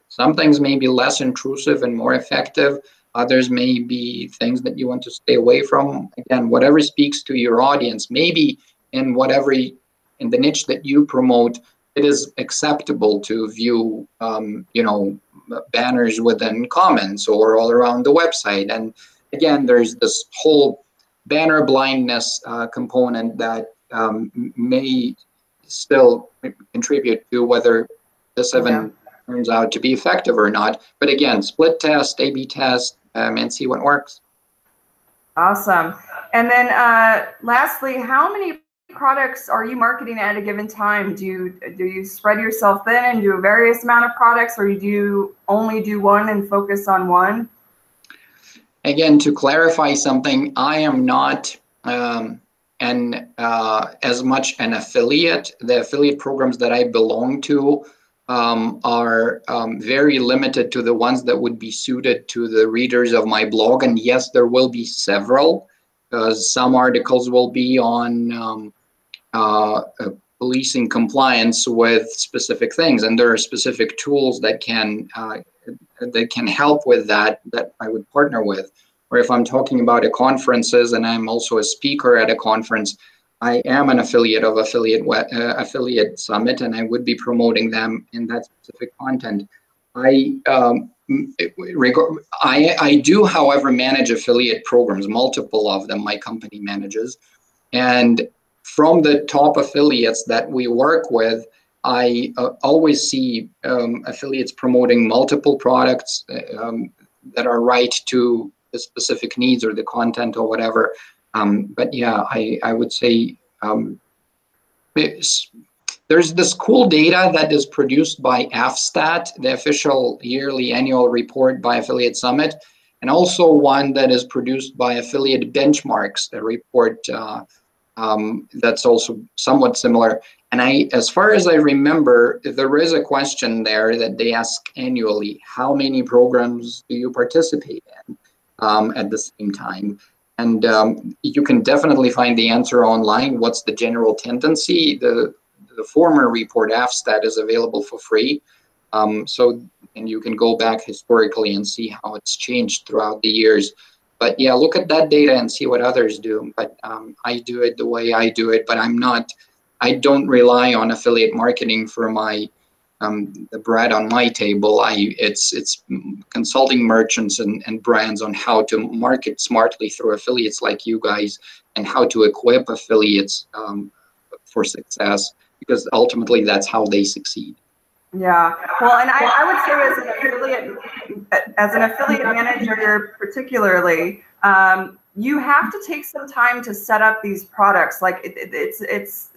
Some things may be less intrusive and more effective. Others may be things that you want to stay away from. Again, whatever speaks to your audience, maybe in the niche that you promote, it is acceptable to view, you know, banners within comments or all around the website. And again, there's this whole banner blindness component that may still contribute to whether this even turns out to be effective or not. But again, split test, A/B test, and see what works. Awesome. And then lastly, how many products are you marketing at a given time? Do you spread yourself thin and do a various amount of products, or do you only do one and focus on one? Again, to clarify something, I am not as much an affiliate. The affiliate programs that I belong to are very limited to the ones that would be suited to the readers of my blog. And yes, there will be several, because some articles will be on policing compliance with specific things, and there are specific tools that can help with that I would partner with. Or if I'm talking about conferences and I'm also a speaker at a conference, I am an affiliate of Affiliate Summit, and I would be promoting them in that specific content. I do, however, manage affiliate programs, multiple of them my company manages. And from the top affiliates that we work with, I always see affiliates promoting multiple products that are right to the specific needs or the content or whatever. But yeah, I would say there's this cool data that is produced by AFSTAT, the official yearly annual report by Affiliate Summit, and also one that is produced by Affiliate Benchmarks, a report That's also somewhat similar. And as far as I remember, there is a question there that they ask annually: how many programs do you participate in at the same time? And you can definitely find the answer online. What's the general tendency? The former report AFSTAT is available for free. And you can go back historically and see how it's changed throughout the years. But yeah, look at that data and see what others do. But I do it the way I do it, but I don't rely on affiliate marketing for the bread on my table. It's consulting merchants and brands on how to market smartly through affiliates like you guys, and how to equip affiliates for success, because ultimately that's how they succeed. Yeah, well, and I would say as an affiliate manager particularly, you have to take some time to set up these products. Like it's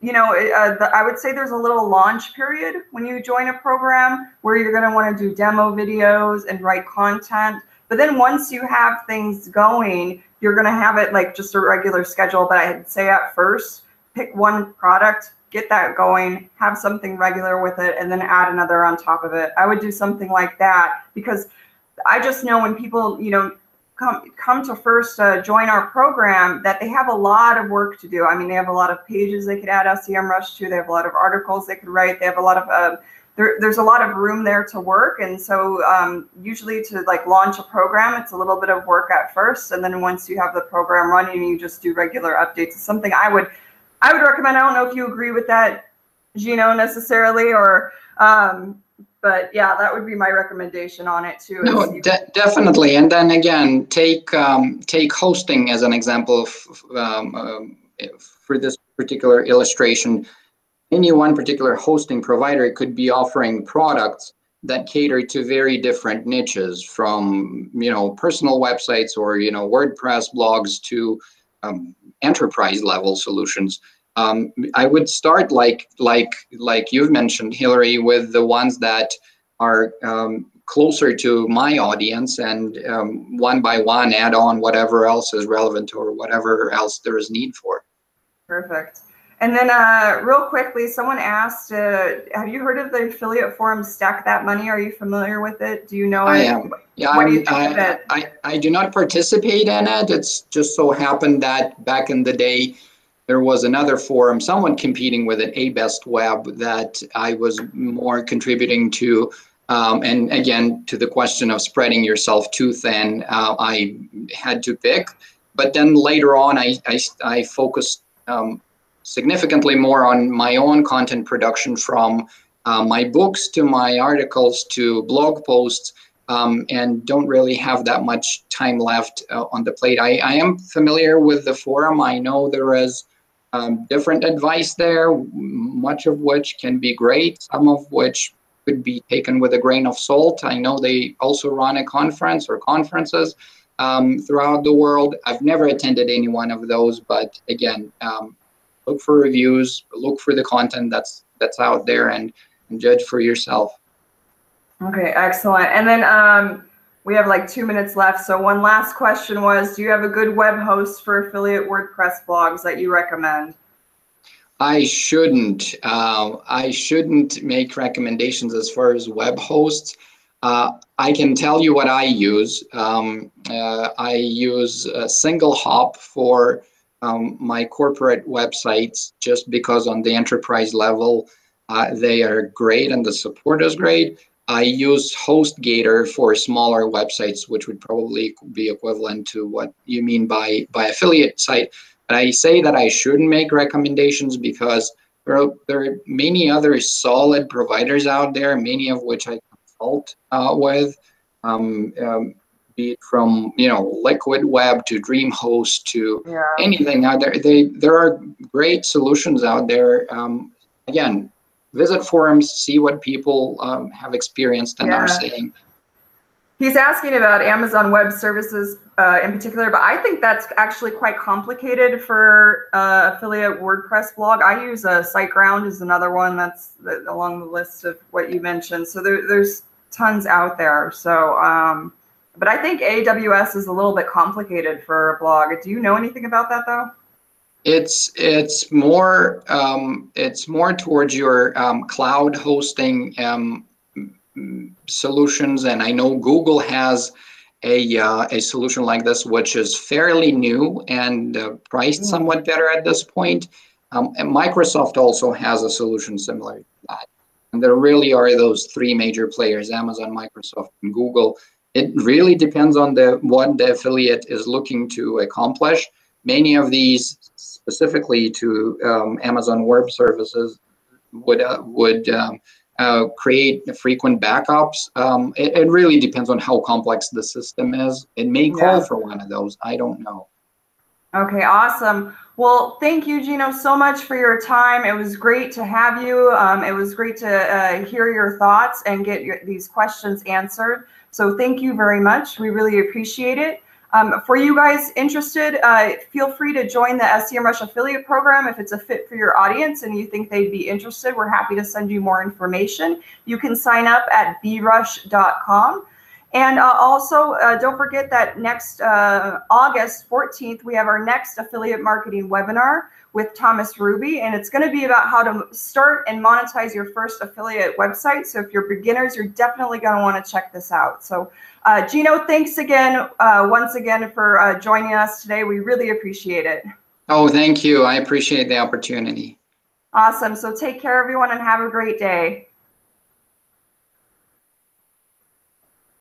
I would say there's a little launch period when you join a program where you're going to want to do demo videos and write content. But then once you have things going, you're going to have it like just a regular schedule. But I'd say at first, pick one product, get that going, have something regular with it, and then add another on top of it. I would do something like that, because I just know when people, come to first join our program, that they have a lot of work to do. I mean, they have a lot of pages they could add Semrush to. They have a lot of articles they could write. They have a lot of there's a lot of room there to work. And so usually to like launch a program, it's a little bit of work at first, and then once you have the program running, you just do regular updates. It's something I would recommend. I don't know if you agree with that, Gino, necessarily, or but yeah, that would be my recommendation on it too. No, definitely. And then again, take hosting as an example for this particular illustration. Any one particular hosting provider could be offering products that cater to very different niches, from personal websites or WordPress blogs to enterprise level solutions. I would start like you've mentioned, Hillary, with the ones that are closer to my audience, and one by one add on whatever else is relevant or whatever else there is need for. Perfect. And then real quickly, someone asked, have you heard of the affiliate forum Stack That Money? Are you familiar with it? Do you know I it? am. Yeah, what do you think of it? I do not participate in it. It's just so happened that back in the day, there was another forum, someone competing with it, A-Best Web, that I was more contributing to. And again, to the question of spreading yourself too thin, I had to pick. But then later on, I focused significantly more on my own content production, from my books to my articles to blog posts, and don't really have that much time left on the plate. I am familiar with the forum. I know there is different advice there, much of which can be great, some of which could be taken with a grain of salt. I know they also run a conference or conferences throughout the world. I've never attended any one of those, but again, look for reviews, look for the content that's out there, and judge for yourself. Okay, excellent. And then we have like 2 minutes left. So one last question was, do you have a good web host for affiliate WordPress blogs that you recommend? I shouldn't make recommendations as far as web hosts. I can tell you what I use. I use SingleHop for my corporate websites, just because on the enterprise level, they are great and the support is great. I use HostGator for smaller websites, which would probably be equivalent to what you mean by affiliate site. But I say that I shouldn't make recommendations because there are many other solid providers out there, many of which I consult with, be it from Liquid Web to DreamHost to anything out there. There are great solutions out there. Again, visit forums, see what people have experienced and are saying. He's asking about Amazon Web Services in particular, but I think that's actually quite complicated for affiliate WordPress blog. I use SiteGround is another one that's along the list of what you mentioned. So there's tons out there. So, but I think AWS is a little bit complicated for a blog. Do you know anything about that though? It's more towards your cloud hosting solutions, and I know Google has a solution like this, which is fairly new and priced somewhat better at this point. And Microsoft also has a solution similar to that. And there really are those three major players: Amazon, Microsoft, and Google. It really depends on what the affiliate is looking to accomplish. Many of these, specifically to Amazon Web Services, would create frequent backups. It really depends on how complex the system is. It may call for one of those. I don't know. Okay, awesome. Well, thank you, Gino, so much for your time. It was great to have you. It was great to hear your thoughts and get these questions answered. So thank you very much. We really appreciate it. For you guys interested, feel free to join the Semrush affiliate program if it's a fit for your audience and you think they'd be interested. We're happy to send you more information. You can sign up at brush.com. And also, don't forget that next August 14th, we have our next affiliate marketing webinar with Thomas Ruby, and it's going to be about how to start and monetize your first affiliate website. So if you're beginners, you're definitely going to want to check this out. So Gino, thanks again, once again, for joining us today. We really appreciate it. Oh, thank you. I appreciate the opportunity. Awesome. So take care, everyone, and have a great day.